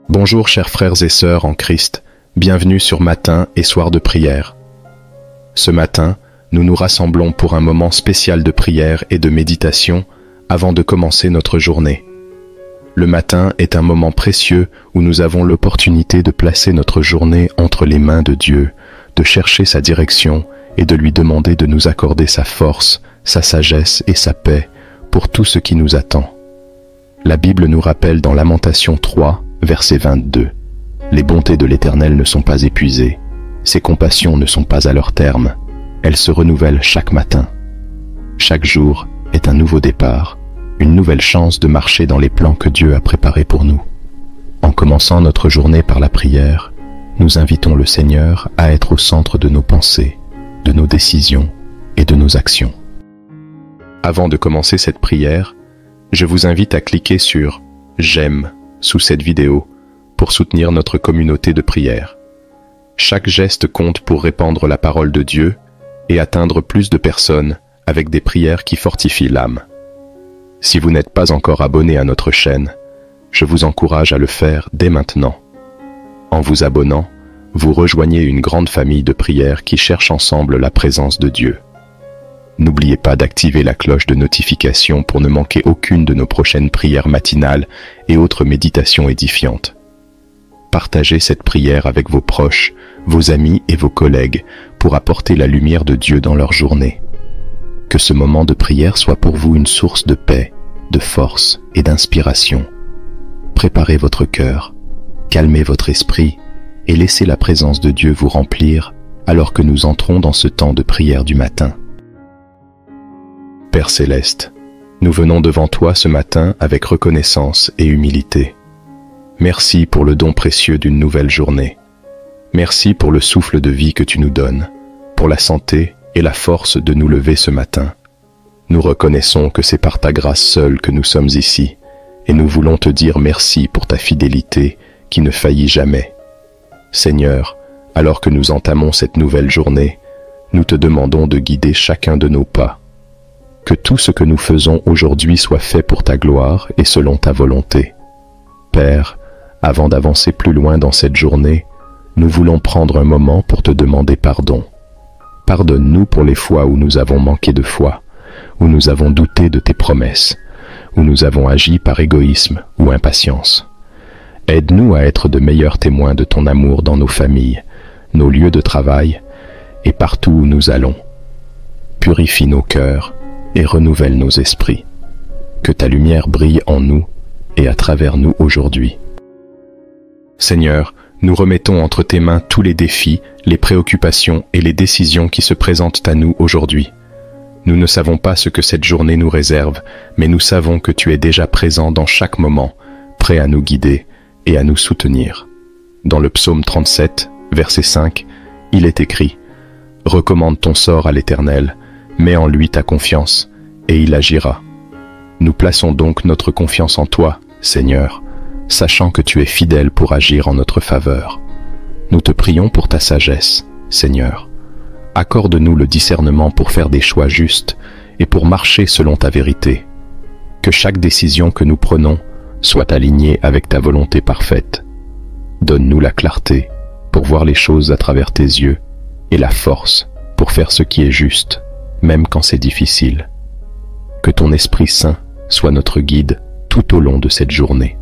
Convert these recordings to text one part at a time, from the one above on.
Bonjour chers frères et sœurs en Christ, bienvenue sur Matin et Soir de prière. Ce matin, nous nous rassemblons pour un moment spécial de prière et de méditation avant de commencer notre journée. Le matin est un moment précieux où nous avons l'opportunité de placer notre journée entre les mains de Dieu, de chercher sa direction et de lui demander de nous accorder sa force, sa sagesse et sa paix pour tout ce qui nous attend. La Bible nous rappelle dans Lamentations 3, verset 22, « Les bontés de l'Éternel ne sont pas épuisées, ses compassions ne sont pas à leur terme, elles se renouvellent chaque matin. » Chaque jour est un nouveau départ, une nouvelle chance de marcher dans les plans que Dieu a préparés pour nous. En commençant notre journée par la prière, nous invitons le Seigneur à être au centre de nos pensées, de nos décisions et de nos actions. Avant de commencer cette prière, je vous invite à cliquer sur « J'aime » sous cette vidéo pour soutenir notre communauté de prière. Chaque geste compte pour répandre la parole de Dieu et atteindre plus de personnes avec des prières qui fortifient l'âme. Si vous n'êtes pas encore abonné à notre chaîne, je vous encourage à le faire dès maintenant. En vous abonnant, vous rejoignez une grande famille de prières qui cherche ensemble la présence de Dieu. N'oubliez pas d'activer la cloche de notification pour ne manquer aucune de nos prochaines prières matinales et autres méditations édifiantes. Partagez cette prière avec vos proches, vos amis et vos collègues pour apporter la lumière de Dieu dans leur journée. Que ce moment de prière soit pour vous une source de paix, de force et d'inspiration. Préparez votre cœur, calmez votre esprit et laissez la présence de Dieu vous remplir alors que nous entrons dans ce temps de prière du matin. Père Céleste, nous venons devant toi ce matin avec reconnaissance et humilité. Merci pour le don précieux d'une nouvelle journée. Merci pour le souffle de vie que tu nous donnes, pour la santé et la force de nous lever ce matin. Nous reconnaissons que c'est par ta grâce seule que nous sommes ici, et nous voulons te dire merci pour ta fidélité qui ne faillit jamais. Seigneur, alors que nous entamons cette nouvelle journée, nous te demandons de guider chacun de nos pas. Que tout ce que nous faisons aujourd'hui soit fait pour ta gloire et selon ta volonté. Père, avant d'avancer plus loin dans cette journée, nous voulons prendre un moment pour te demander pardon. Pardonne-nous pour les fois où nous avons manqué de foi, où nous avons douté de tes promesses, où nous avons agi par égoïsme ou impatience. Aide-nous à être de meilleurs témoins de ton amour dans nos familles, nos lieux de travail et partout où nous allons. Purifie nos cœurs et renouvelle nos esprits. Que ta lumière brille en nous et à travers nous aujourd'hui. Seigneur, nous remettons entre tes mains tous les défis, les préoccupations et les décisions qui se présentent à nous aujourd'hui. Nous ne savons pas ce que cette journée nous réserve, mais nous savons que tu es déjà présent dans chaque moment, prêt à nous guider et à nous soutenir. Dans le psaume 37, verset 5, il est écrit « Recommande ton sort à l'Éternel, mets en lui ta confiance, et il agira. » Nous plaçons donc notre confiance en toi, Seigneur, sachant que tu es fidèle pour agir en notre faveur. Nous te prions pour ta sagesse, Seigneur. Accorde-nous le discernement pour faire des choix justes et pour marcher selon ta vérité. Que chaque décision que nous prenons soit alignée avec ta volonté parfaite. Donne-nous la clarté pour voir les choses à travers tes yeux et la force pour faire ce qui est juste, même quand c'est difficile. Que ton Esprit Saint soit notre guide tout au long de cette journée.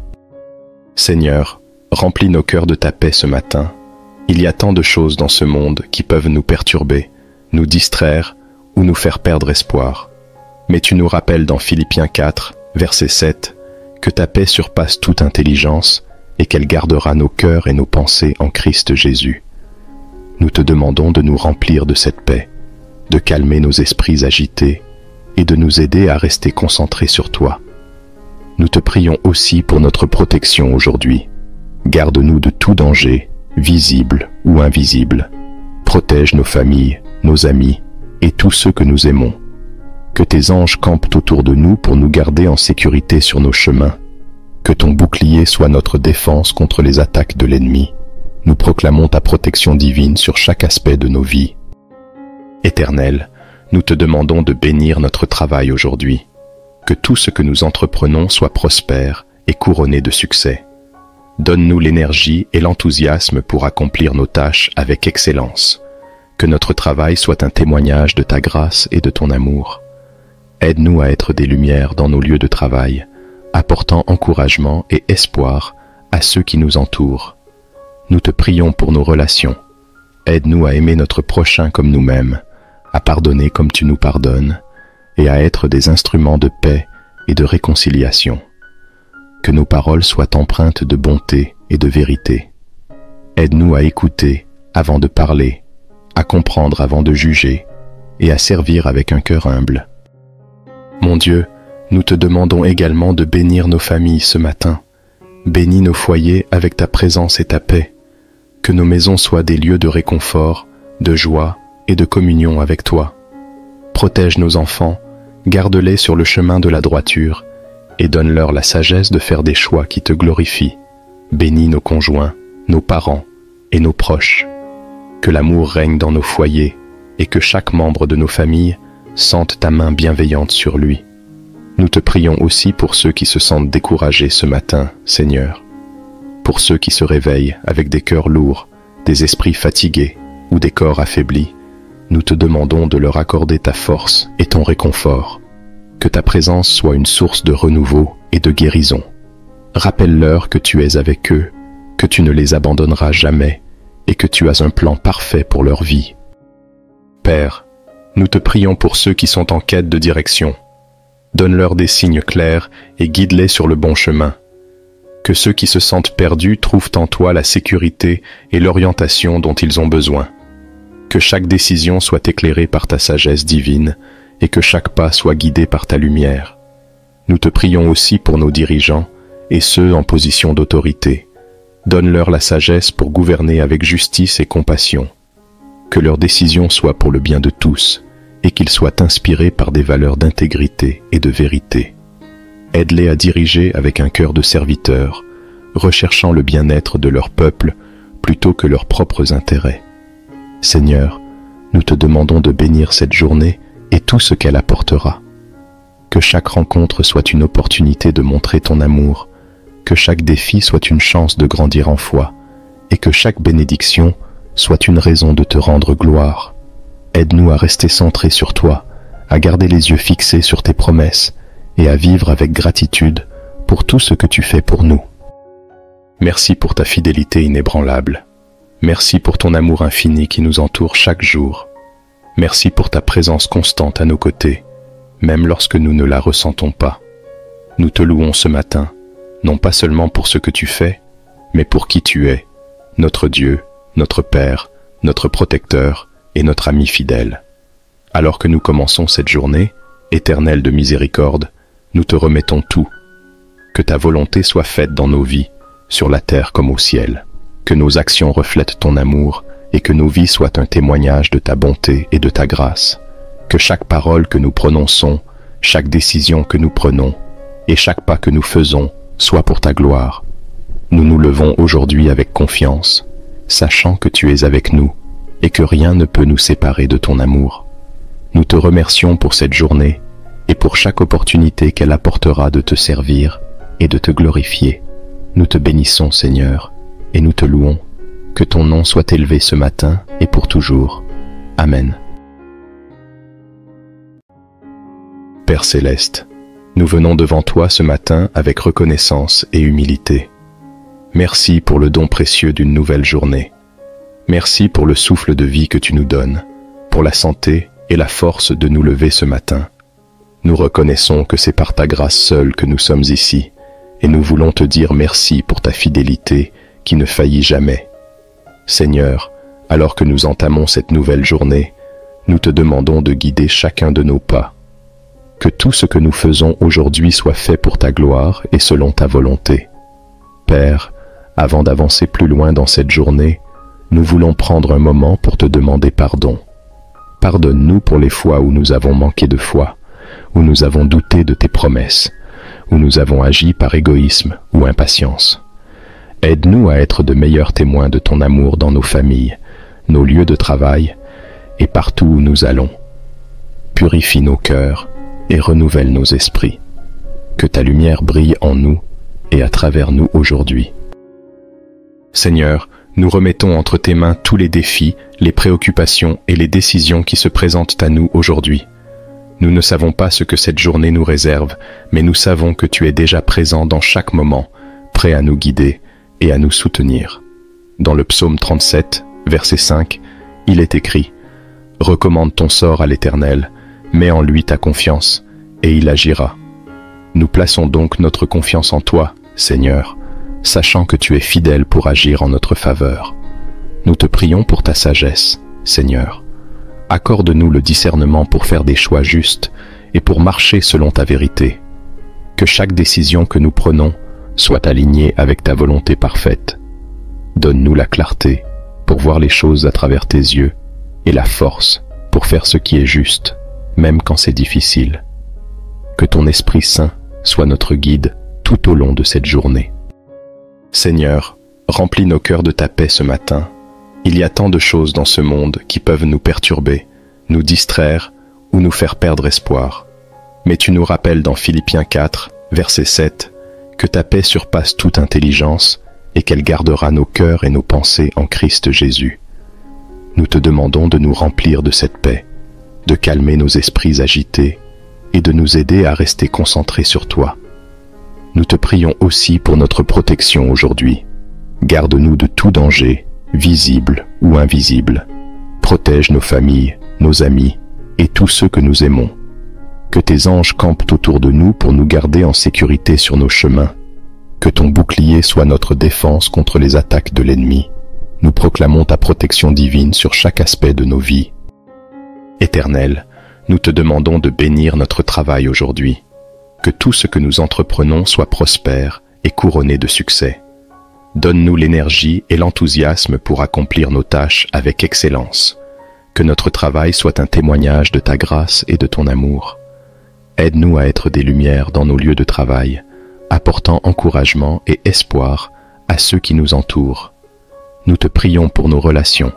Seigneur, remplis nos cœurs de ta paix ce matin. Il y a tant de choses dans ce monde qui peuvent nous perturber, nous distraire ou nous faire perdre espoir. Mais tu nous rappelles dans Philippiens 4, verset 7, que ta paix surpasse toute intelligence et qu'elle gardera nos cœurs et nos pensées en Christ Jésus. Nous te demandons de nous remplir de cette paix, de calmer nos esprits agités et de nous aider à rester concentrés sur toi. Nous te prions aussi pour notre protection aujourd'hui. Garde-nous de tout danger, visible ou invisible. Protège nos familles, nos amis et tous ceux que nous aimons. Que tes anges campent autour de nous pour nous garder en sécurité sur nos chemins. Que ton bouclier soit notre défense contre les attaques de l'ennemi. Nous proclamons ta protection divine sur chaque aspect de nos vies. Éternel, nous te demandons de bénir notre travail aujourd'hui. Que tout ce que nous entreprenons soit prospère et couronné de succès. Donne-nous l'énergie et l'enthousiasme pour accomplir nos tâches avec excellence. Que notre travail soit un témoignage de ta grâce et de ton amour. Aide-nous à être des lumières dans nos lieux de travail, apportant encouragement et espoir à ceux qui nous entourent. Nous te prions pour nos relations. Aide-nous à aimer notre prochain comme nous-mêmes, à pardonner comme tu nous pardonnes, et à être des instruments de paix et de réconciliation. Que nos paroles soient empreintes de bonté et de vérité. Aide-nous à écouter avant de parler, à comprendre avant de juger, et à servir avec un cœur humble. Mon Dieu, nous te demandons également de bénir nos familles ce matin. Bénis nos foyers avec ta présence et ta paix. Que nos maisons soient des lieux de réconfort, de joie et de communion avec toi. Protège nos enfants, garde-les sur le chemin de la droiture, et donne-leur la sagesse de faire des choix qui te glorifient. Bénis nos conjoints, nos parents et nos proches. Que l'amour règne dans nos foyers et que chaque membre de nos familles sente ta main bienveillante sur lui. Nous te prions aussi pour ceux qui se sentent découragés ce matin, Seigneur. Pour ceux qui se réveillent avec des cœurs lourds, des esprits fatigués ou des corps affaiblis, nous te demandons de leur accorder ta force et ton réconfort. Que ta présence soit une source de renouveau et de guérison. Rappelle-leur que tu es avec eux, que tu ne les abandonneras jamais et que tu as un plan parfait pour leur vie. Père, nous te prions pour ceux qui sont en quête de direction. Donne-leur des signes clairs et guide-les sur le bon chemin. Que ceux qui se sentent perdus trouvent en toi la sécurité et l'orientation dont ils ont besoin. Que chaque décision soit éclairée par ta sagesse divine et que chaque pas soit guidé par ta lumière. Nous te prions aussi pour nos dirigeants et ceux en position d'autorité. Donne-leur la sagesse pour gouverner avec justice et compassion. Que leurs décisions soient pour le bien de tous et qu'ils soient inspirés par des valeurs d'intégrité et de vérité. Aide-les à diriger avec un cœur de serviteur, recherchant le bien-être de leur peuple plutôt que leurs propres intérêts. Seigneur, nous te demandons de bénir cette journée et tout ce qu'elle apportera. Que chaque rencontre soit une opportunité de montrer ton amour, que chaque défi soit une chance de grandir en foi, et que chaque bénédiction soit une raison de te rendre gloire. Aide-nous à rester centrés sur toi, à garder les yeux fixés sur tes promesses, et à vivre avec gratitude pour tout ce que tu fais pour nous. Merci pour ta fidélité inébranlable. Merci pour ton amour infini qui nous entoure chaque jour. Merci pour ta présence constante à nos côtés, même lorsque nous ne la ressentons pas. Nous te louons ce matin, non pas seulement pour ce que tu fais, mais pour qui tu es, notre Dieu, notre Père, notre protecteur et notre ami fidèle. Alors que nous commençons cette journée, éternelle de miséricorde, nous te remettons tout. Que ta volonté soit faite dans nos vies, sur la terre comme au ciel. Que nos actions reflètent ton amour et que nos vies soient un témoignage de ta bonté et de ta grâce. Que chaque parole que nous prononçons, chaque décision que nous prenons et chaque pas que nous faisons soit pour ta gloire. Nous nous levons aujourd'hui avec confiance, sachant que tu es avec nous et que rien ne peut nous séparer de ton amour. Nous te remercions pour cette journée et pour chaque opportunité qu'elle apportera de te servir et de te glorifier. Nous te bénissons, Seigneur, et nous te louons. Que ton nom soit élevé ce matin et pour toujours. Amen. Père céleste, nous venons devant toi ce matin avec reconnaissance et humilité. Merci pour le don précieux d'une nouvelle journée. Merci pour le souffle de vie que tu nous donnes, pour la santé et la force de nous lever ce matin. Nous reconnaissons que c'est par ta grâce seule que nous sommes ici, et nous voulons te dire merci pour ta fidélité qui ne faillit jamais. Seigneur, alors que nous entamons cette nouvelle journée, nous te demandons de guider chacun de nos pas. Que tout ce que nous faisons aujourd'hui soit fait pour ta gloire et selon ta volonté. Père, avant d'avancer plus loin dans cette journée, nous voulons prendre un moment pour te demander pardon. Pardonne-nous pour les fois où nous avons manqué de foi, où nous avons douté de tes promesses, où nous avons agi par égoïsme ou impatience. Aide-nous à être de meilleurs témoins de ton amour dans nos familles, nos lieux de travail et partout où nous allons. Purifie nos cœurs et renouvelle nos esprits. Que ta lumière brille en nous et à travers nous aujourd'hui. Seigneur, nous remettons entre tes mains tous les défis, les préoccupations et les décisions qui se présentent à nous aujourd'hui. Nous ne savons pas ce que cette journée nous réserve, mais nous savons que tu es déjà présent dans chaque moment, prêt à nous guider et à nous soutenir. Dans le psaume 37, verset 5, il est écrit « Recommande ton sort à l'Éternel, mets en lui ta confiance, et il agira. » Nous plaçons donc notre confiance en toi, Seigneur, sachant que tu es fidèle pour agir en notre faveur. Nous te prions pour ta sagesse, Seigneur. Accorde-nous le discernement pour faire des choix justes et pour marcher selon ta vérité. Que chaque décision que nous prenons soit alignée avec ta volonté parfaite. Donne-nous la clarté pour voir les choses à travers tes yeux et la force pour faire ce qui est juste, même quand c'est difficile. Que ton Esprit Saint soit notre guide tout au long de cette journée. Seigneur, remplis nos cœurs de ta paix ce matin. Il y a tant de choses dans ce monde qui peuvent nous perturber, nous distraire ou nous faire perdre espoir. Mais tu nous rappelles dans Philippiens 4, verset 7, que ta paix surpasse toute intelligence et qu'elle gardera nos cœurs et nos pensées en Christ Jésus. Nous te demandons de nous remplir de cette paix, de calmer nos esprits agités et de nous aider à rester concentrés sur toi. Nous te prions aussi pour notre protection aujourd'hui. Garde-nous de tout danger, visible ou invisible. Protège nos familles, nos amis et tous ceux que nous aimons. Que tes anges campent autour de nous pour nous garder en sécurité sur nos chemins. Que ton bouclier soit notre défense contre les attaques de l'ennemi. Nous proclamons ta protection divine sur chaque aspect de nos vies. Éternel, nous te demandons de bénir notre travail aujourd'hui. Que tout ce que nous entreprenons soit prospère et couronné de succès. Donne-nous l'énergie et l'enthousiasme pour accomplir nos tâches avec excellence. Que notre travail soit un témoignage de ta grâce et de ton amour. Aide-nous à être des lumières dans nos lieux de travail, apportant encouragement et espoir à ceux qui nous entourent. Nous te prions pour nos relations.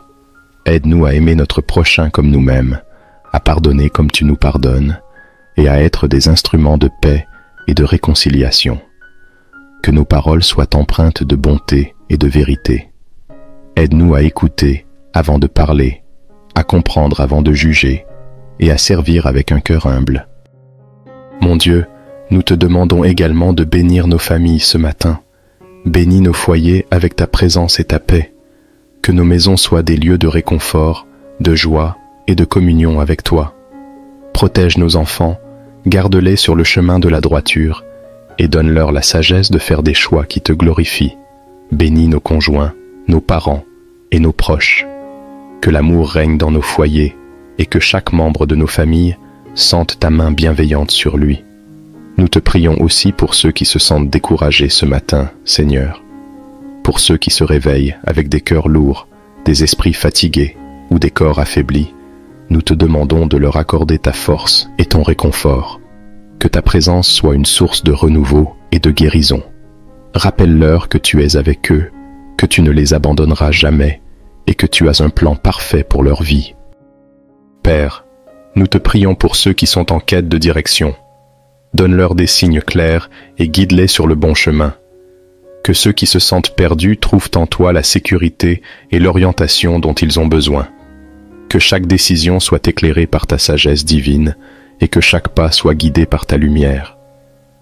Aide-nous à aimer notre prochain comme nous-mêmes, à pardonner comme tu nous pardonnes, et à être des instruments de paix et de réconciliation. Que nos paroles soient empreintes de bonté et de vérité. Aide-nous à écouter avant de parler, à comprendre avant de juger, et à servir avec un cœur humble. Mon Dieu, nous te demandons également de bénir nos familles ce matin. Bénis nos foyers avec ta présence et ta paix. Que nos maisons soient des lieux de réconfort, de joie et de communion avec toi. Protège nos enfants, garde-les sur le chemin de la droiture et donne-leur la sagesse de faire des choix qui te glorifient. Bénis nos conjoints, nos parents et nos proches. Que l'amour règne dans nos foyers et que chaque membre de nos familles sente ta main bienveillante sur lui. Nous te prions aussi pour ceux qui se sentent découragés ce matin, Seigneur. Pour ceux qui se réveillent avec des cœurs lourds, des esprits fatigués ou des corps affaiblis, nous te demandons de leur accorder ta force et ton réconfort. Que ta présence soit une source de renouveau et de guérison. Rappelle-leur que tu es avec eux, que tu ne les abandonneras jamais et que tu as un plan parfait pour leur vie. Père, nous te prions pour ceux qui sont en quête de direction. Donne-leur des signes clairs et guide-les sur le bon chemin. Que ceux qui se sentent perdus trouvent en toi la sécurité et l'orientation dont ils ont besoin. Que chaque décision soit éclairée par ta sagesse divine et que chaque pas soit guidé par ta lumière.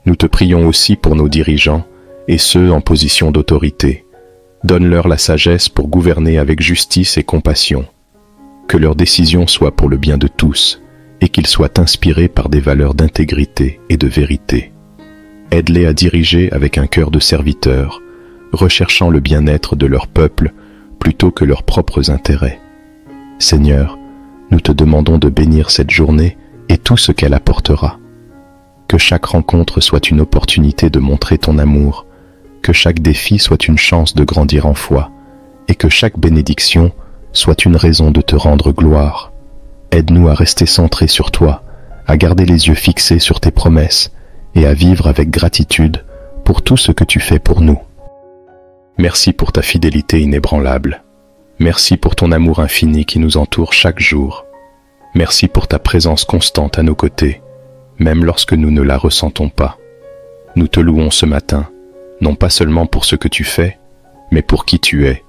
Nous te prions aussi pour nos dirigeants et ceux en position d'autorité. Donne-leur la sagesse pour gouverner avec justice et compassion. Que leurs décisions soient pour le bien de tous et qu'ils soient inspirés par des valeurs d'intégrité et de vérité. Aide-les à diriger avec un cœur de serviteur, recherchant le bien-être de leur peuple plutôt que leurs propres intérêts. Seigneur, nous te demandons de bénir cette journée et tout ce qu'elle apportera. Que chaque rencontre soit une opportunité de montrer ton amour, que chaque défi soit une chance de grandir en foi, et que chaque bénédiction soit une raison de te rendre gloire. Aide-nous à rester centrés sur toi, à garder les yeux fixés sur tes promesses, et à vivre avec gratitude pour tout ce que tu fais pour nous. Merci pour ta fidélité inébranlable. Merci pour ton amour infini qui nous entoure chaque jour. Merci pour ta présence constante à nos côtés, même lorsque nous ne la ressentons pas. Nous te louons ce matin, non pas seulement pour ce que tu fais, mais pour qui tu es,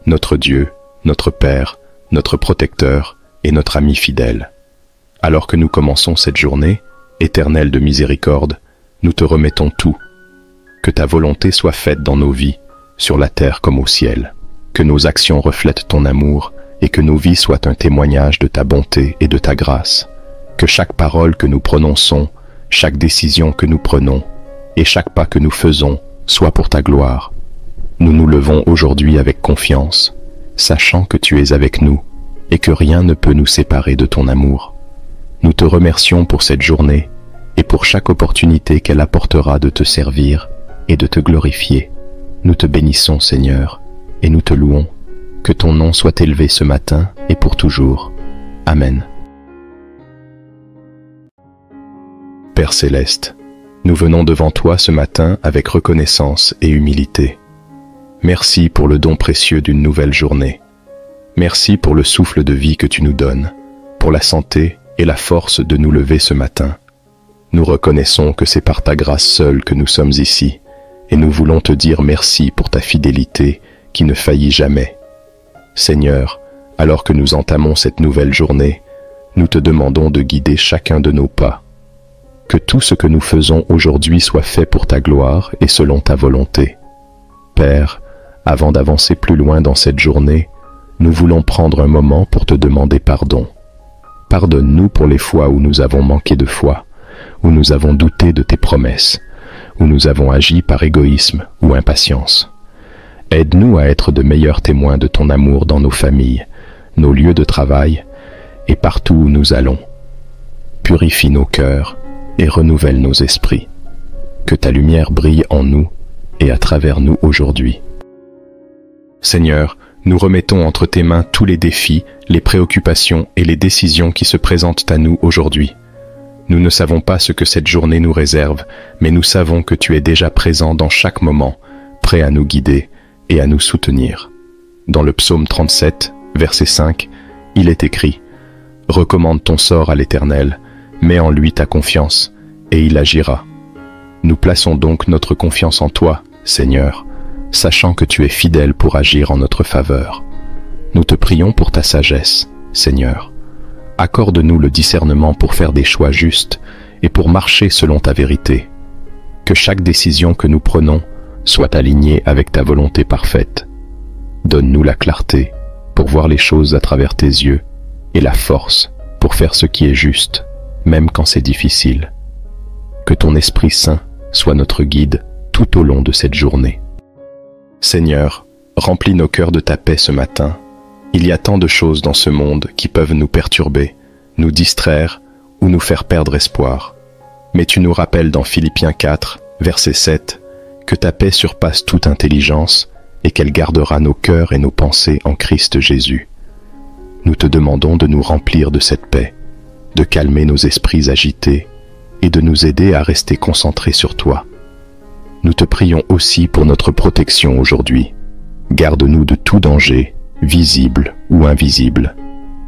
notre Dieu, notre Père, notre protecteur et notre ami fidèle. Alors que nous commençons cette journée, Éternel de miséricorde, nous te remettons tout. Que ta volonté soit faite dans nos vies, sur la terre comme au ciel. Que nos actions reflètent ton amour et que nos vies soient un témoignage de ta bonté et de ta grâce. Que chaque parole que nous prononçons, chaque décision que nous prenons et chaque pas que nous faisons soit pour ta gloire. Nous nous levons aujourd'hui avec confiance, sachant que tu es avec nous et que rien ne peut nous séparer de ton amour. Nous te remercions pour cette journée et pour chaque opportunité qu'elle apportera de te servir et de te glorifier. Nous te bénissons, Seigneur, et nous te louons. Que ton nom soit élevé ce matin et pour toujours. Amen. Père céleste, nous venons devant toi ce matin avec reconnaissance et humilité. Merci pour le don précieux d'une nouvelle journée. Merci pour le souffle de vie que tu nous donnes, pour la santé et la force de nous lever ce matin. Nous reconnaissons que c'est par ta grâce seule que nous sommes ici, et nous voulons te dire merci pour ta fidélité qui ne faillit jamais. Seigneur, alors que nous entamons cette nouvelle journée, nous te demandons de guider chacun de nos pas. Que tout ce que nous faisons aujourd'hui soit fait pour ta gloire et selon ta volonté. Père, avant d'avancer plus loin dans cette journée, nous voulons prendre un moment pour te demander pardon. Pardonne-nous pour les fois où nous avons manqué de foi, où nous avons douté de tes promesses, où nous avons agi par égoïsme ou impatience. Aide-nous à être de meilleurs témoins de ton amour dans nos familles, nos lieux de travail et partout où nous allons. Purifie nos cœurs et renouvelle nos esprits. Que ta lumière brille en nous et à travers nous aujourd'hui. Seigneur, nous remettons entre tes mains tous les défis, les préoccupations et les décisions qui se présentent à nous aujourd'hui. Nous ne savons pas ce que cette journée nous réserve, mais nous savons que tu es déjà présent dans chaque moment, prêt à nous guider et à nous soutenir. Dans le psaume 37, verset 5, il est écrit « Recommande ton sort à l'Éternel, mets en lui ta confiance, et il agira. » Nous plaçons donc notre confiance en toi, Seigneur, sachant que tu es fidèle pour agir en notre faveur. Nous te prions pour ta sagesse, Seigneur. Accorde-nous le discernement pour faire des choix justes et pour marcher selon ta vérité. Que chaque décision que nous prenons soit alignée avec ta volonté parfaite. Donne-nous la clarté pour voir les choses à travers tes yeux et la force pour faire ce qui est juste, même quand c'est difficile. Que ton Esprit Saint soit notre guide tout au long de cette journée. Seigneur, remplis nos cœurs de ta paix ce matin. Il y a tant de choses dans ce monde qui peuvent nous perturber, nous distraire ou nous faire perdre espoir. Mais tu nous rappelles dans Philippiens 4, verset 7, que ta paix surpasse toute intelligence et qu'elle gardera nos cœurs et nos pensées en Christ Jésus. Nous te demandons de nous remplir de cette paix, de calmer nos esprits agités et de nous aider à rester concentrés sur toi. Nous te prions aussi pour notre protection aujourd'hui. Garde-nous de tout danger, visible ou invisible.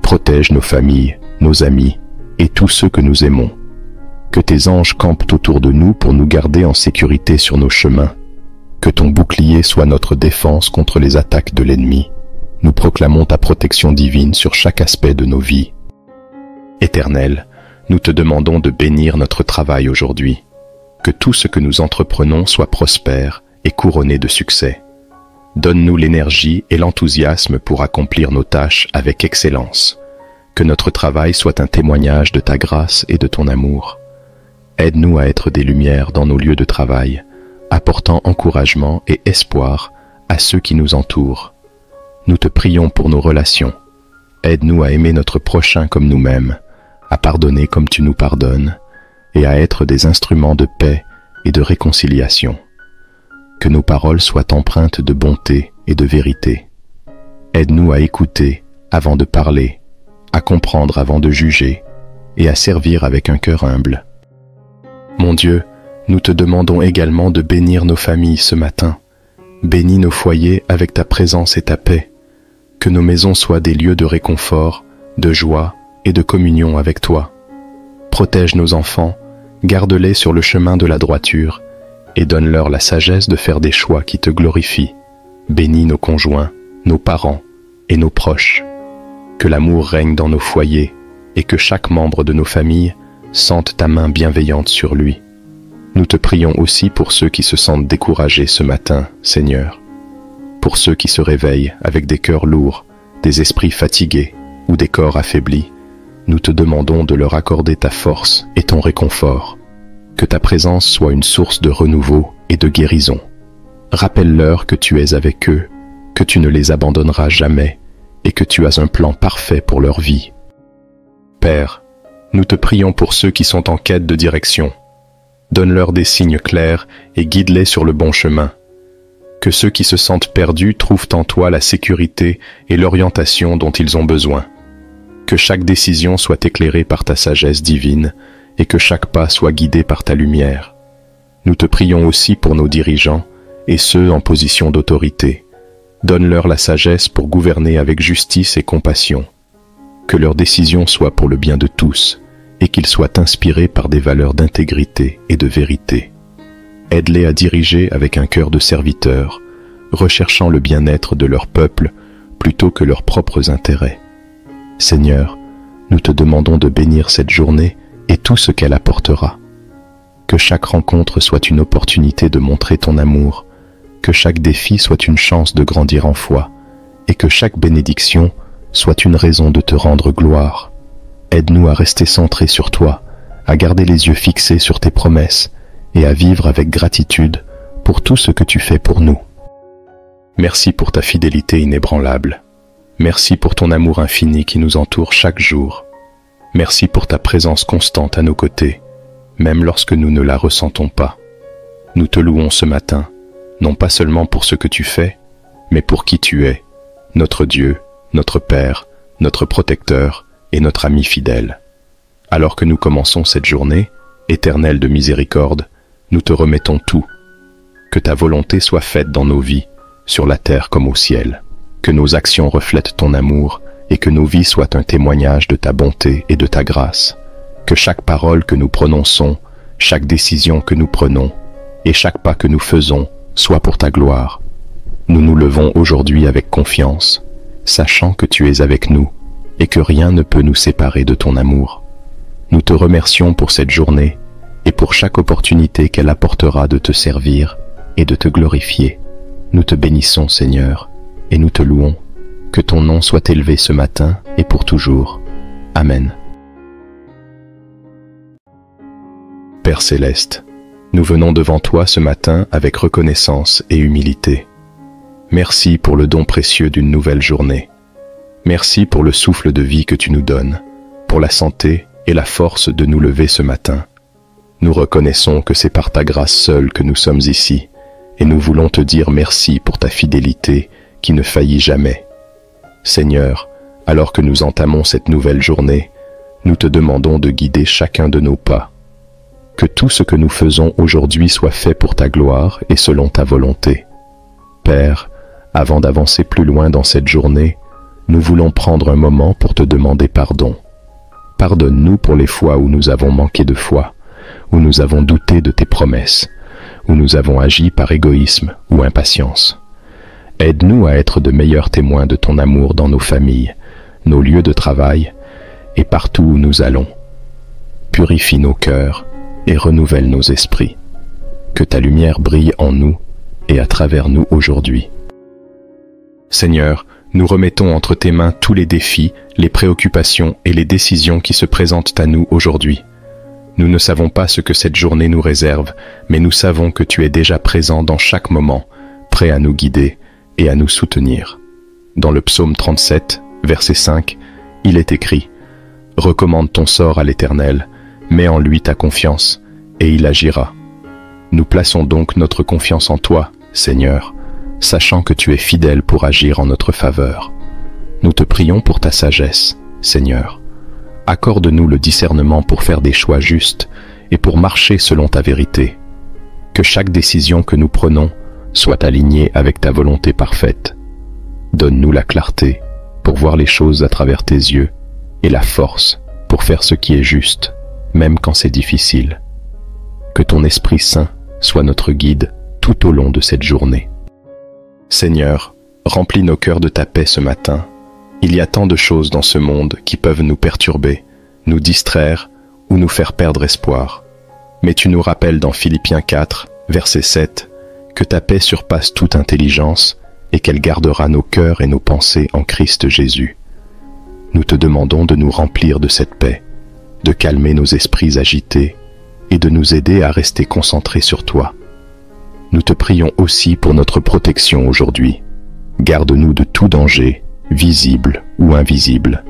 Protège nos familles, nos amis et tous ceux que nous aimons. Que tes anges campent autour de nous pour nous garder en sécurité sur nos chemins. Que ton bouclier soit notre défense contre les attaques de l'ennemi. Nous proclamons ta protection divine sur chaque aspect de nos vies. Éternel, nous te demandons de bénir notre travail aujourd'hui. Que tout ce que nous entreprenons soit prospère et couronné de succès. Donne-nous l'énergie et l'enthousiasme pour accomplir nos tâches avec excellence. Que notre travail soit un témoignage de ta grâce et de ton amour. Aide-nous à être des lumières dans nos lieux de travail, apportant encouragement et espoir à ceux qui nous entourent. Nous te prions pour nos relations. Aide-nous à aimer notre prochain comme nous-mêmes, à pardonner comme tu nous pardonnes, et à être des instruments de paix et de réconciliation. Que nos paroles soient empreintes de bonté et de vérité. Aide-nous à écouter avant de parler, à comprendre avant de juger, et à servir avec un cœur humble. Mon Dieu, nous te demandons également de bénir nos familles ce matin. Bénis nos foyers avec ta présence et ta paix. Que nos maisons soient des lieux de réconfort, de joie et de communion avec toi. Protège nos enfants, garde-les sur le chemin de la droiture, et donne-leur la sagesse de faire des choix qui te glorifient. Bénis nos conjoints, nos parents et nos proches. Que l'amour règne dans nos foyers et que chaque membre de nos familles sente ta main bienveillante sur lui. Nous te prions aussi pour ceux qui se sentent découragés ce matin, Seigneur. Pour ceux qui se réveillent avec des cœurs lourds, des esprits fatigués ou des corps affaiblis, nous te demandons de leur accorder ta force et ton réconfort. Que ta présence soit une source de renouveau et de guérison. Rappelle-leur que tu es avec eux, que tu ne les abandonneras jamais et que tu as un plan parfait pour leur vie. Père, nous te prions pour ceux qui sont en quête de direction. Donne-leur des signes clairs et guide-les sur le bon chemin. Que ceux qui se sentent perdus trouvent en toi la sécurité et l'orientation dont ils ont besoin. Que chaque décision soit éclairée par ta sagesse divine et que chaque pas soit guidé par ta lumière. Nous te prions aussi pour nos dirigeants et ceux en position d'autorité. Donne-leur la sagesse pour gouverner avec justice et compassion. Que leurs décisions soient pour le bien de tous et qu'ils soient inspirés par des valeurs d'intégrité et de vérité. Aide-les à diriger avec un cœur de serviteur, recherchant le bien-être de leur peuple plutôt que leurs propres intérêts. Seigneur, nous te demandons de bénir cette journée et tout ce qu'elle apportera. Que chaque rencontre soit une opportunité de montrer ton amour, que chaque défi soit une chance de grandir en foi, et que chaque bénédiction soit une raison de te rendre gloire. Aide-nous à rester centrés sur toi, à garder les yeux fixés sur tes promesses, et à vivre avec gratitude pour tout ce que tu fais pour nous. Merci pour ta fidélité inébranlable. Merci pour ton amour infini qui nous entoure chaque jour. Merci pour ta présence constante à nos côtés, même lorsque nous ne la ressentons pas. Nous te louons ce matin, non pas seulement pour ce que tu fais, mais pour qui tu es, notre Dieu, notre Père, notre protecteur et notre ami fidèle. Alors que nous commençons cette journée, éternelle de miséricorde, nous te remettons tout. Que ta volonté soit faite dans nos vies, sur la terre comme au ciel. Que nos actions reflètent ton amour et que nos vies soient un témoignage de ta bonté et de ta grâce. Que chaque parole que nous prononçons, chaque décision que nous prenons et chaque pas que nous faisons soit pour ta gloire. Nous nous levons aujourd'hui avec confiance, sachant que tu es avec nous et que rien ne peut nous séparer de ton amour. Nous te remercions pour cette journée et pour chaque opportunité qu'elle apportera de te servir et de te glorifier. Nous te bénissons, Seigneur, et nous te louons. Que ton nom soit élevé ce matin et pour toujours. Amen. Père céleste, nous venons devant toi ce matin avec reconnaissance et humilité. Merci pour le don précieux d'une nouvelle journée. Merci pour le souffle de vie que tu nous donnes, pour la santé et la force de nous lever ce matin. Nous reconnaissons que c'est par ta grâce seule que nous sommes ici, et nous voulons te dire merci pour ta fidélité qui ne faillit jamais. Seigneur, alors que nous entamons cette nouvelle journée, nous te demandons de guider chacun de nos pas. Que tout ce que nous faisons aujourd'hui soit fait pour ta gloire et selon ta volonté. Père, avant d'avancer plus loin dans cette journée, nous voulons prendre un moment pour te demander pardon. Pardonne-nous pour les fois où nous avons manqué de foi, où nous avons douté de tes promesses, où nous avons agi par égoïsme ou impatience. Aide-nous à être de meilleurs témoins de ton amour dans nos familles, nos lieux de travail et partout où nous allons. Purifie nos cœurs et renouvelle nos esprits. Que ta lumière brille en nous et à travers nous aujourd'hui. Seigneur, nous remettons entre tes mains tous les défis, les préoccupations et les décisions qui se présentent à nous aujourd'hui. Nous ne savons pas ce que cette journée nous réserve, mais nous savons que tu es déjà présent dans chaque moment, prêt à nous guider et à nous soutenir. Dans le psaume 37, verset 5, il est écrit « Recommande ton sort à l'Éternel, mets en lui ta confiance, et il agira. » Nous plaçons donc notre confiance en toi, Seigneur, sachant que tu es fidèle pour agir en notre faveur. Nous te prions pour ta sagesse, Seigneur. Accorde-nous le discernement pour faire des choix justes et pour marcher selon ta vérité. Que chaque décision que nous prenons soit alignée avec ta volonté parfaite. Donne-nous la clarté pour voir les choses à travers tes yeux et la force pour faire ce qui est juste, même quand c'est difficile. Que ton Esprit Saint soit notre guide tout au long de cette journée. Seigneur, remplis nos cœurs de ta paix ce matin. Il y a tant de choses dans ce monde qui peuvent nous perturber, nous distraire ou nous faire perdre espoir. Mais tu nous rappelles dans Philippiens 4, verset 7, que ta paix surpasse toute intelligence et qu'elle gardera nos cœurs et nos pensées en Christ Jésus. Nous te demandons de nous remplir de cette paix, de calmer nos esprits agités et de nous aider à rester concentrés sur toi. Nous te prions aussi pour notre protection aujourd'hui. Garde-nous de tout danger, visible ou invisible.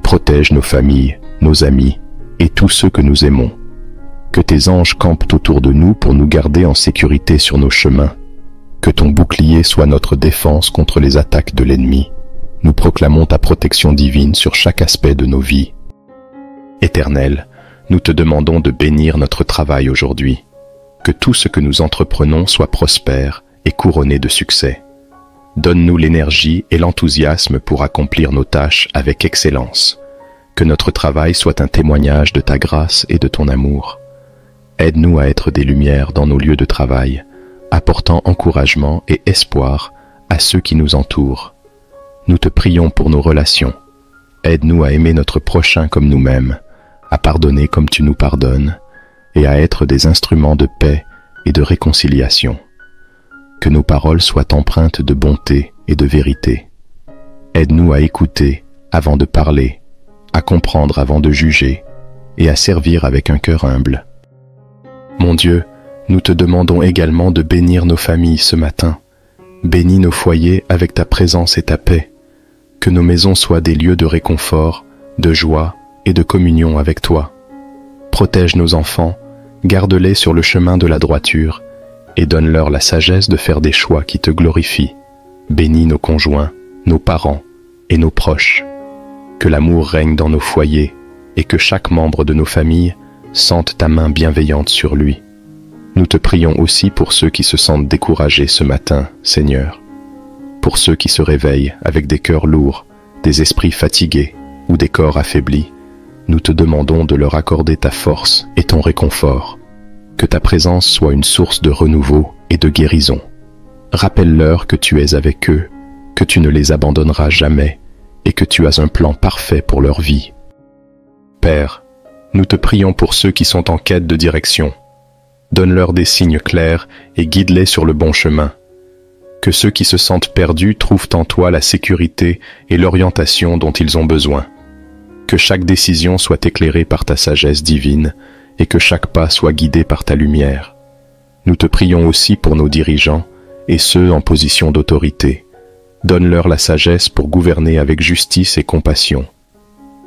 Protège nos familles, nos amis et tous ceux que nous aimons. Que tes anges campent autour de nous pour nous garder en sécurité sur nos chemins. Que ton bouclier soit notre défense contre les attaques de l'ennemi. Nous proclamons ta protection divine sur chaque aspect de nos vies. Éternel, nous te demandons de bénir notre travail aujourd'hui. Que tout ce que nous entreprenons soit prospère et couronné de succès. Donne-nous l'énergie et l'enthousiasme pour accomplir nos tâches avec excellence. Que notre travail soit un témoignage de ta grâce et de ton amour. Aide-nous à être des lumières dans nos lieux de travail, apportant encouragement et espoir à ceux qui nous entourent. Nous te prions pour nos relations. Aide-nous à aimer notre prochain comme nous-mêmes, à pardonner comme tu nous pardonnes, et à être des instruments de paix et de réconciliation. Que nos paroles soient empreintes de bonté et de vérité. Aide-nous à écouter avant de parler, à comprendre avant de juger, et à servir avec un cœur humble. Mon Dieu, nous te demandons également de bénir nos familles ce matin. Bénis nos foyers avec ta présence et ta paix. Que nos maisons soient des lieux de réconfort, de joie et de communion avec toi. Protège nos enfants, garde-les sur le chemin de la droiture et donne-leur la sagesse de faire des choix qui te glorifient. Bénis nos conjoints, nos parents et nos proches. Que l'amour règne dans nos foyers et que chaque membre de nos familles sente ta main bienveillante sur lui. Nous te prions aussi pour ceux qui se sentent découragés ce matin, Seigneur. Pour ceux qui se réveillent avec des cœurs lourds, des esprits fatigués ou des corps affaiblis, nous te demandons de leur accorder ta force et ton réconfort. Que ta présence soit une source de renouveau et de guérison. Rappelle-leur que tu es avec eux, que tu ne les abandonneras jamais et que tu as un plan parfait pour leur vie. Père, nous te prions pour ceux qui sont en quête de direction. Donne-leur des signes clairs et guide-les sur le bon chemin. Que ceux qui se sentent perdus trouvent en toi la sécurité et l'orientation dont ils ont besoin. Que chaque décision soit éclairée par ta sagesse divine et que chaque pas soit guidé par ta lumière. Nous te prions aussi pour nos dirigeants et ceux en position d'autorité. Donne-leur la sagesse pour gouverner avec justice et compassion.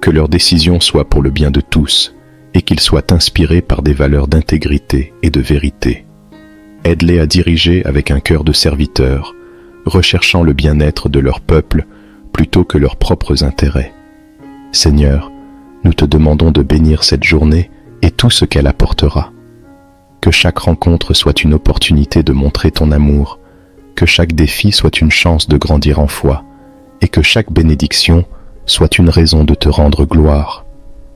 Que leurs décisions soient pour le bien de tous et qu'ils soient inspirés par des valeurs d'intégrité et de vérité. Aide-les à diriger avec un cœur de serviteur, recherchant le bien-être de leur peuple plutôt que leurs propres intérêts. Seigneur, nous te demandons de bénir cette journée et tout ce qu'elle apportera. Que chaque rencontre soit une opportunité de montrer ton amour, que chaque défi soit une chance de grandir en foi, et que chaque bénédiction soit une raison de te rendre gloire.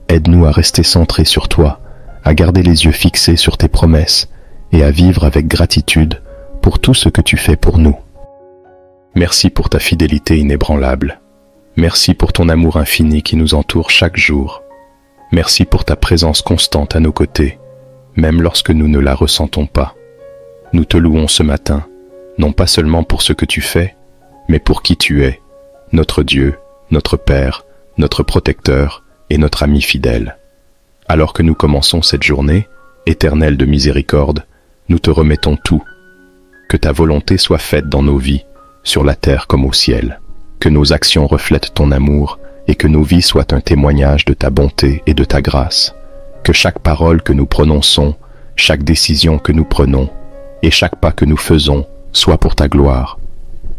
Aide-nous à rester centrés sur toi, à garder les yeux fixés sur tes promesses, et à vivre avec gratitude pour tout ce que tu fais pour nous. Merci pour ta fidélité inébranlable. Merci pour ton amour infini qui nous entoure chaque jour. Merci pour ta présence constante à nos côtés, même lorsque nous ne la ressentons pas. Nous te louons ce matin, non pas seulement pour ce que tu fais, mais pour qui tu es, notre Dieu, notre Père, notre protecteur et notre ami fidèle. Alors que nous commençons cette journée, éternelle de miséricorde, nous te remettons tout. Que ta volonté soit faite dans nos vies, sur la terre comme au ciel. Que nos actions reflètent ton amour et que nos vies soient un témoignage de ta bonté et de ta grâce. Que chaque parole que nous prononçons, chaque décision que nous prenons et chaque pas que nous faisons soit pour ta gloire.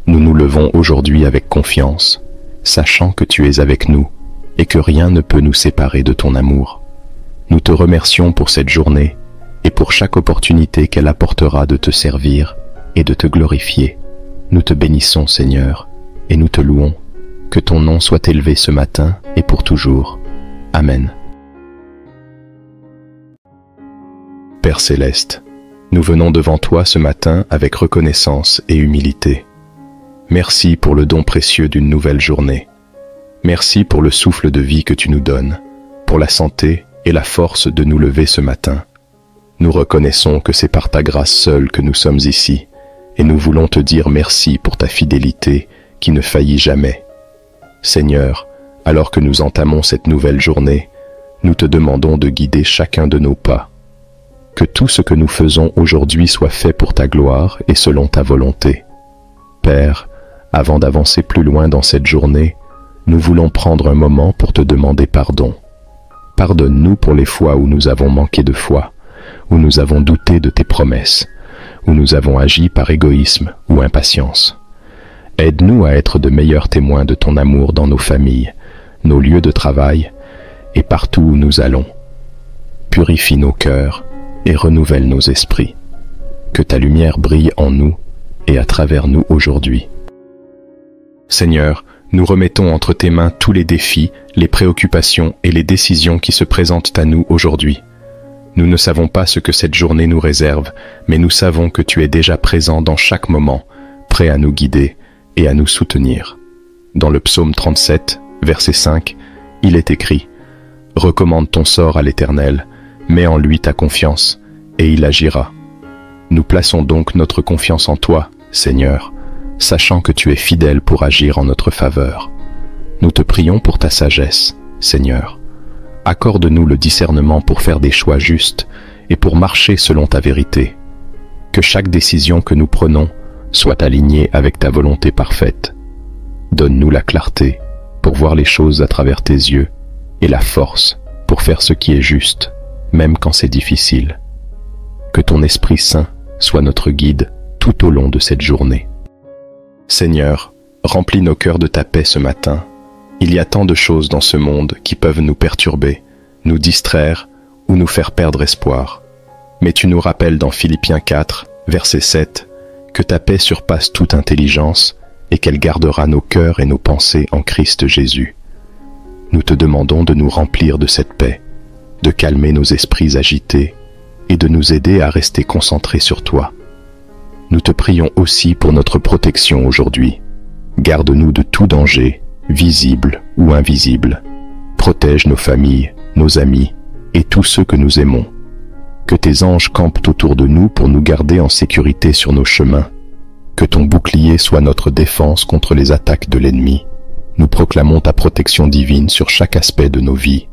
Nous nous levons aujourd'hui avec confiance, sachant que tu es avec nous et que rien ne peut nous séparer de ton amour. Nous te remercions pour cette journée et pour chaque opportunité qu'elle apportera de te servir et de te glorifier. Nous te bénissons, Seigneur, et nous te louons. Que ton nom soit élevé ce matin et pour toujours. Amen. Père céleste, nous venons devant toi ce matin avec reconnaissance et humilité. Merci pour le don précieux d'une nouvelle journée. Merci pour le souffle de vie que tu nous donnes, pour la santé et la force de nous lever ce matin. Nous reconnaissons que c'est par ta grâce seule que nous sommes ici, et nous voulons te dire merci pour ta fidélité qui ne faillit jamais. Seigneur, alors que nous entamons cette nouvelle journée, nous te demandons de guider chacun de nos pas. Que tout ce que nous faisons aujourd'hui soit fait pour ta gloire et selon ta volonté. Père, avant d'avancer plus loin dans cette journée, nous voulons prendre un moment pour te demander pardon. Pardonne-nous pour les fois où nous avons manqué de foi, où nous avons douté de tes promesses, où nous avons agi par égoïsme ou impatience. Aide-nous à être de meilleurs témoins de ton amour dans nos familles, nos lieux de travail et partout où nous allons. Purifie nos cœurs et renouvelle nos esprits. Que ta lumière brille en nous et à travers nous aujourd'hui. Seigneur, nous remettons entre tes mains tous les défis, les préoccupations et les décisions qui se présentent à nous aujourd'hui. Nous ne savons pas ce que cette journée nous réserve, mais nous savons que tu es déjà présent dans chaque moment, prêt à nous guider et à nous soutenir. Dans le psaume 37, verset 5, il est écrit « Recommande ton sort à l'Éternel, mets en lui ta confiance, et il agira. » Nous plaçons donc notre confiance en toi, Seigneur, sachant que tu es fidèle pour agir en notre faveur. Nous te prions pour ta sagesse, Seigneur. Accorde-nous le discernement pour faire des choix justes et pour marcher selon ta vérité. Que chaque décision que nous prenons soit alignée avec ta volonté parfaite. Donne-nous la clarté pour voir les choses à travers tes yeux et la force pour faire ce qui est juste, même quand c'est difficile. Que ton Esprit Saint soit notre guide tout au long de cette journée. Seigneur, remplis nos cœurs de ta paix ce matin. Il y a tant de choses dans ce monde qui peuvent nous perturber, nous distraire ou nous faire perdre espoir. Mais tu nous rappelles dans Philippiens 4, verset 7, que ta paix surpasse toute intelligence et qu'elle gardera nos cœurs et nos pensées en Christ Jésus. Nous te demandons de nous remplir de cette paix, de calmer nos esprits agités et de nous aider à rester concentrés sur toi. Nous te prions aussi pour notre protection aujourd'hui. Garde-nous de tout danger, visible ou invisible. Protège nos familles, nos amis et tous ceux que nous aimons. Que tes anges campent autour de nous pour nous garder en sécurité sur nos chemins. Que ton bouclier soit notre défense contre les attaques de l'ennemi. Nous proclamons ta protection divine sur chaque aspect de nos vies.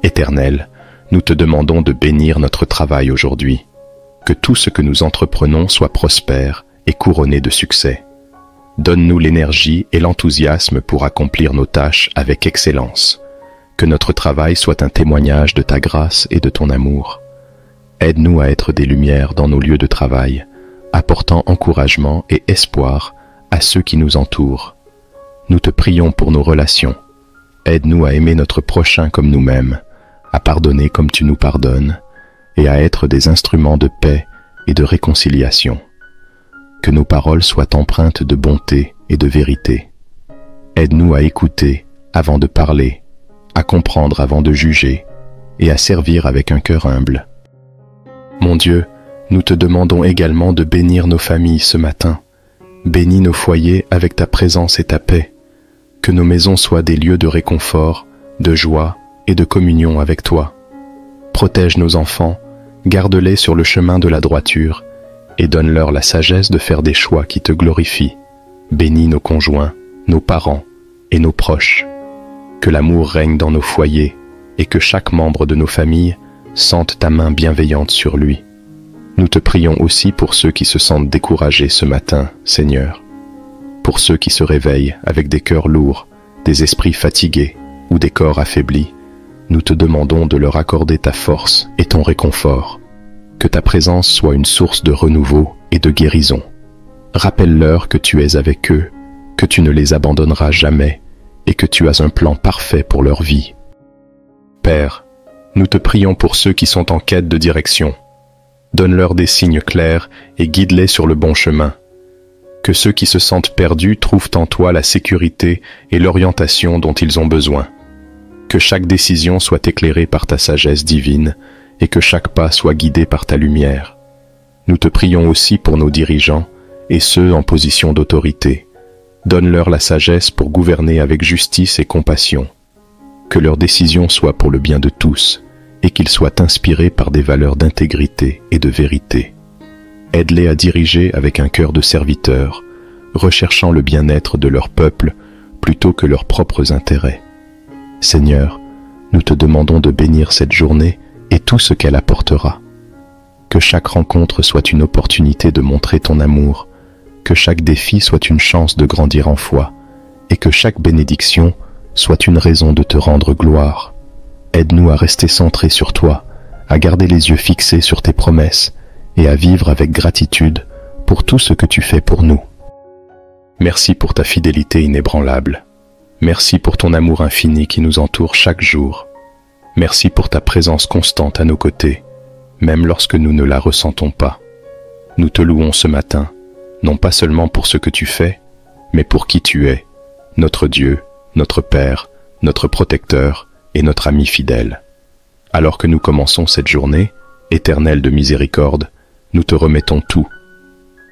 Éternel, nous te demandons de bénir notre travail aujourd'hui. Que tout ce que nous entreprenons soit prospère et couronné de succès. Donne-nous l'énergie et l'enthousiasme pour accomplir nos tâches avec excellence. Que notre travail soit un témoignage de ta grâce et de ton amour. Aide-nous à être des lumières dans nos lieux de travail, apportant encouragement et espoir à ceux qui nous entourent. Nous te prions pour nos relations. Aide-nous à aimer notre prochain comme nous-mêmes, à pardonner comme tu nous pardonnes, et à être des instruments de paix et de réconciliation. Que nos paroles soient empreintes de bonté et de vérité. Aide-nous à écouter avant de parler, à comprendre avant de juger, et à servir avec un cœur humble. Mon Dieu, nous te demandons également de bénir nos familles ce matin. Bénis nos foyers avec ta présence et ta paix. Que nos maisons soient des lieux de réconfort, de joie et de communion avec toi. Protège nos enfants, garde-les sur le chemin de la droiture et donne-leur la sagesse de faire des choix qui te glorifient. Bénis nos conjoints, nos parents et nos proches. Que l'amour règne dans nos foyers et que chaque membre de nos familles sente ta main bienveillante sur lui. Nous te prions aussi pour ceux qui se sentent découragés ce matin, Seigneur. Pour ceux qui se réveillent avec des cœurs lourds, des esprits fatigués ou des corps affaiblis, nous te demandons de leur accorder ta force et ton réconfort. Que ta présence soit une source de renouveau et de guérison. Rappelle-leur que tu es avec eux, que tu ne les abandonneras jamais et que tu as un plan parfait pour leur vie. Père, nous te prions pour ceux qui sont en quête de direction. Donne-leur des signes clairs et guide-les sur le bon chemin. Que ceux qui se sentent perdus trouvent en toi la sécurité et l'orientation dont ils ont besoin. Que chaque décision soit éclairée par ta sagesse divine et que chaque pas soit guidé par ta lumière. Nous te prions aussi pour nos dirigeants et ceux en position d'autorité. Donne-leur la sagesse pour gouverner avec justice et compassion. Que leurs décisions soient pour le bien de tous, et qu'ils soient inspirés par des valeurs d'intégrité et de vérité. Aide-les à diriger avec un cœur de serviteur, recherchant le bien-être de leur peuple plutôt que leurs propres intérêts. Seigneur, nous te demandons de bénir cette journée et tout ce qu'elle apportera. Que chaque rencontre soit une opportunité de montrer ton amour, que chaque défi soit une chance de grandir en foi, et que chaque bénédiction soit une raison de te rendre gloire. Aide-nous à rester centrés sur toi, à garder les yeux fixés sur tes promesses, et à vivre avec gratitude pour tout ce que tu fais pour nous. Merci pour ta fidélité inébranlable. Merci pour ton amour infini qui nous entoure chaque jour. Merci pour ta présence constante à nos côtés, même lorsque nous ne la ressentons pas. Nous te louons ce matin, non pas seulement pour ce que tu fais, mais pour qui tu es, notre Dieu, notre Père, notre protecteur et notre ami fidèle. Alors que nous commençons cette journée, éternelle de miséricorde, nous te remettons tout.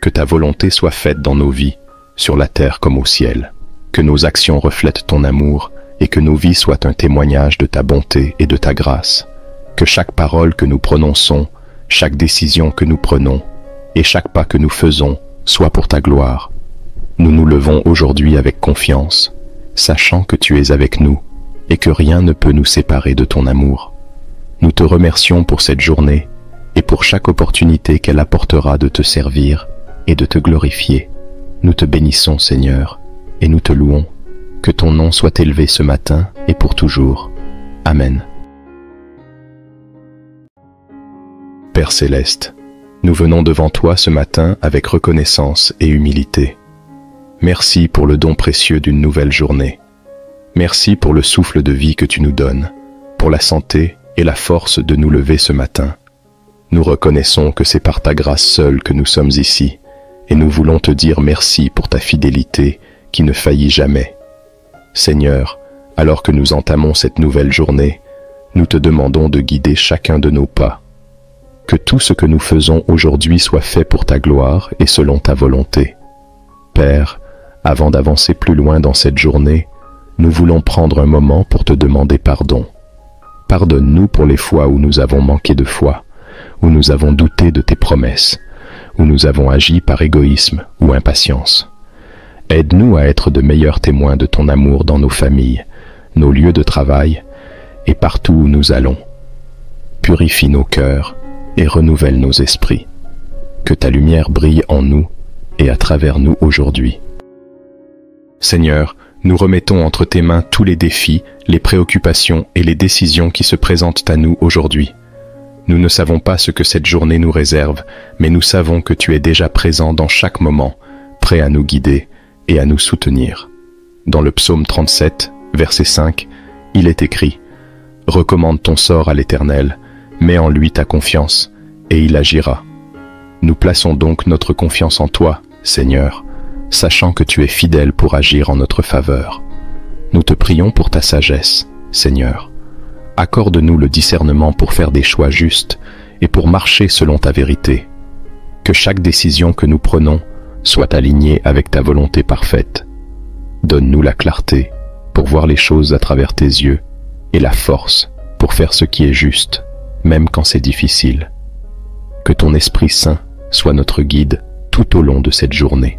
Que ta volonté soit faite dans nos vies, sur la terre comme au ciel. Que nos actions reflètent ton amour et que nos vies soient un témoignage de ta bonté et de ta grâce. Que chaque parole que nous prononçons, chaque décision que nous prenons et chaque pas que nous faisons soit pour ta gloire. Nous nous levons aujourd'hui avec confiance, sachant que tu es avec nous et que rien ne peut nous séparer de ton amour. Nous te remercions pour cette journée et pour chaque opportunité qu'elle apportera de te servir et de te glorifier. Nous te bénissons, Seigneur, et nous te louons. Que ton nom soit élevé ce matin et pour toujours. Amen. Père céleste, nous venons devant toi ce matin avec reconnaissance et humilité. Merci pour le don précieux d'une nouvelle journée. Merci pour le souffle de vie que tu nous donnes, pour la santé et la force de nous lever ce matin. Nous reconnaissons que c'est par ta grâce seule que nous sommes ici, et nous voulons te dire merci pour ta fidélité qui ne faillit jamais. Seigneur, alors que nous entamons cette nouvelle journée, nous te demandons de guider chacun de nos pas. Que tout ce que nous faisons aujourd'hui soit fait pour ta gloire et selon ta volonté. Père, avant d'avancer plus loin dans cette journée, nous voulons prendre un moment pour te demander pardon. Pardonne-nous pour les fois où nous avons manqué de foi, où nous avons douté de tes promesses, où nous avons agi par égoïsme ou impatience. Aide-nous à être de meilleurs témoins de ton amour dans nos familles, nos lieux de travail et partout où nous allons. Purifie nos cœurs et renouvelle nos esprits. Que ta lumière brille en nous et à travers nous aujourd'hui. Seigneur, nous remettons entre tes mains tous les défis, les préoccupations et les décisions qui se présentent à nous aujourd'hui. Nous ne savons pas ce que cette journée nous réserve, mais nous savons que tu es déjà présent dans chaque moment, prêt à nous guider et à nous soutenir. Dans le psaume 37, verset 5, il est écrit « Recommande ton sort à l'Éternel, mets en lui ta confiance, et il agira. » Nous plaçons donc notre confiance en toi, Seigneur, sachant que tu es fidèle pour agir en notre faveur. Nous te prions pour ta sagesse, Seigneur. Accorde-nous le discernement pour faire des choix justes et pour marcher selon ta vérité. Que chaque décision que nous prenons soit alignée avec ta volonté parfaite. Donne-nous la clarté pour voir les choses à travers tes yeux et la force pour faire ce qui est juste, même quand c'est difficile. Que ton Esprit Saint soit notre guide tout au long de cette journée.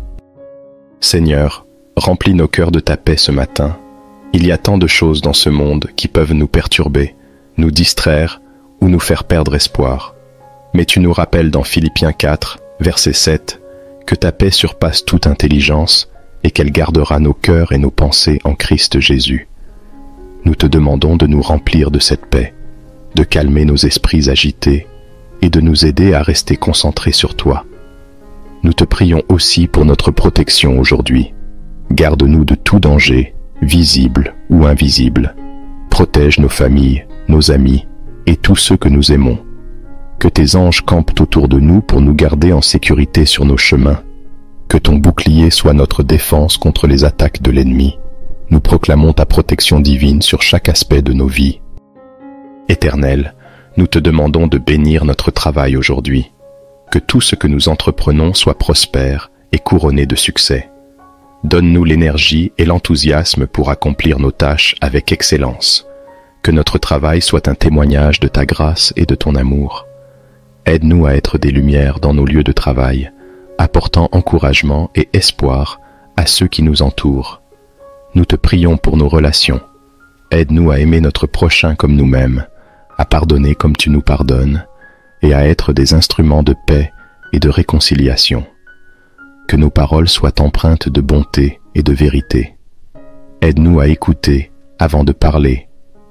Seigneur, remplis nos cœurs de ta paix ce matin. Il y a tant de choses dans ce monde qui peuvent nous perturber, nous distraire ou nous faire perdre espoir. Mais tu nous rappelles dans Philippiens 4, verset 7, que ta paix surpasse toute intelligence et qu'elle gardera nos cœurs et nos pensées en Christ Jésus. Nous te demandons de nous remplir de cette paix, de calmer nos esprits agités et de nous aider à rester concentrés sur toi. Nous te prions aussi pour notre protection aujourd'hui. Garde-nous de tout danger, visible ou invisible. Protège nos familles, nos amis et tous ceux que nous aimons. Que tes anges campent autour de nous pour nous garder en sécurité sur nos chemins. Que ton bouclier soit notre défense contre les attaques de l'ennemi. Nous proclamons ta protection divine sur chaque aspect de nos vies. Éternel, nous te demandons de bénir notre travail aujourd'hui. Que tout ce que nous entreprenons soit prospère et couronnés de succès. Donne-nous l'énergie et l'enthousiasme pour accomplir nos tâches avec excellence. Que notre travail soit un témoignage de ta grâce et de ton amour. Aide-nous à être des lumières dans nos lieux de travail, apportant encouragement et espoir à ceux qui nous entourent. Nous te prions pour nos relations. Aide-nous à aimer notre prochain comme nous-mêmes, à pardonner comme tu nous pardonnes, et à être des instruments de paix et de réconciliation. Que nos paroles soient empreintes de bonté et de vérité. Aide-nous à écouter avant de parler,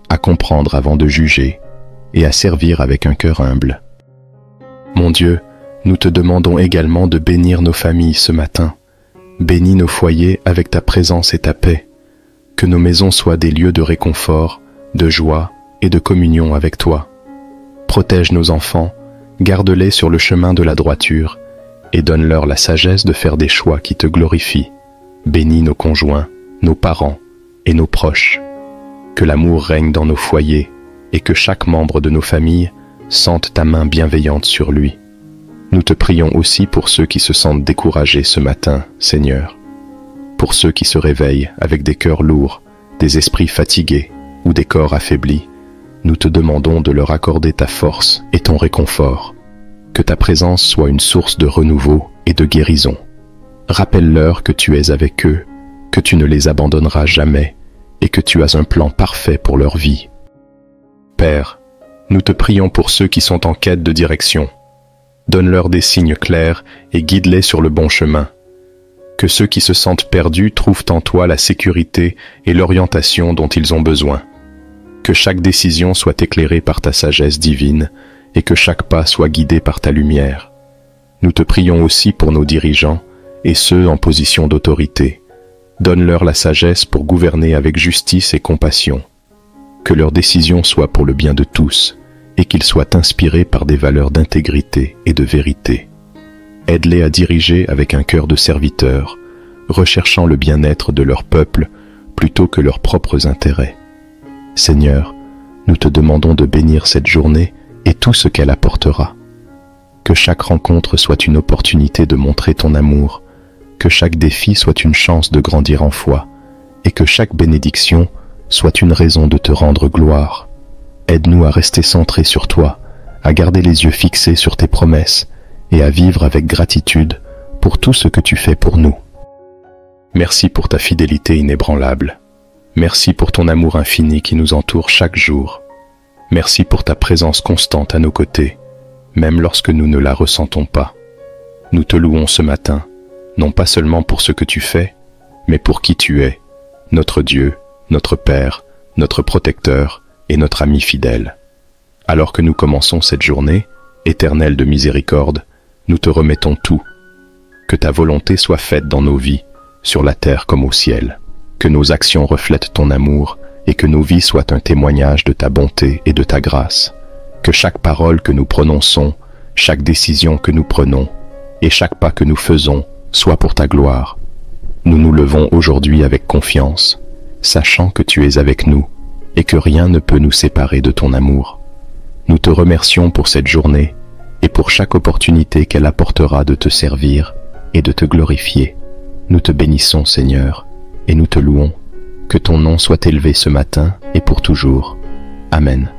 à comprendre avant de juger, et à servir avec un cœur humble. Mon Dieu, nous te demandons également de bénir nos familles ce matin. Bénis nos foyers avec ta présence et ta paix. Que nos maisons soient des lieux de réconfort, de joie et de communion avec toi. Protège nos enfants, garde-les sur le chemin de la droiture, et donne-leur la sagesse de faire des choix qui te glorifient. Bénis nos conjoints, nos parents et nos proches. Que l'amour règne dans nos foyers, et que chaque membre de nos familles sente ta main bienveillante sur lui. Nous te prions aussi pour ceux qui se sentent découragés ce matin, Seigneur. Pour ceux qui se réveillent avec des cœurs lourds, des esprits fatigués ou des corps affaiblis, nous te demandons de leur accorder ta force et ton réconfort. Que ta présence soit une source de renouveau et de guérison. Rappelle-leur que tu es avec eux, que tu ne les abandonneras jamais et que tu as un plan parfait pour leur vie. Père, nous te prions pour ceux qui sont en quête de direction. Donne-leur des signes clairs et guide-les sur le bon chemin. Que ceux qui se sentent perdus trouvent en toi la sécurité et l'orientation dont ils ont besoin. Que chaque décision soit éclairée par ta sagesse divine et que chaque pas soit guidé par ta lumière. Nous te prions aussi pour nos dirigeants et ceux en position d'autorité. Donne-leur la sagesse pour gouverner avec justice et compassion. Que leurs décisions soient pour le bien de tous et qu'ils soient inspirés par des valeurs d'intégrité et de vérité. Aide-les à diriger avec un cœur de serviteur, recherchant le bien-être de leur peuple plutôt que leurs propres intérêts. Seigneur, nous te demandons de bénir cette journée et tout ce qu'elle apportera. Que chaque rencontre soit une opportunité de montrer ton amour, que chaque défi soit une chance de grandir en foi, et que chaque bénédiction soit une raison de te rendre gloire. Aide-nous à rester centrés sur toi, à garder les yeux fixés sur tes promesses, et à vivre avec gratitude pour tout ce que tu fais pour nous. Merci pour ta fidélité inébranlable. Merci pour ton amour infini qui nous entoure chaque jour. Merci pour ta présence constante à nos côtés, même lorsque nous ne la ressentons pas. Nous te louons ce matin, non pas seulement pour ce que tu fais, mais pour qui tu es, notre Dieu, notre Père, notre protecteur et notre ami fidèle. Alors que nous commençons cette journée, éternelle de miséricorde, nous te remettons tout. Que ta volonté soit faite dans nos vies, sur la terre comme au ciel. Que nos actions reflètent ton amour et que nos vies soient un témoignage de ta bonté et de ta grâce. Que chaque parole que nous prononçons, chaque décision que nous prenons et chaque pas que nous faisons soit pour ta gloire. Nous nous levons aujourd'hui avec confiance, sachant que tu es avec nous et que rien ne peut nous séparer de ton amour. Nous te remercions pour cette journée et pour chaque opportunité qu'elle apportera de te servir et de te glorifier. Nous te bénissons, Seigneur, et nous te louons. Que ton nom soit élevé ce matin et pour toujours. Amen.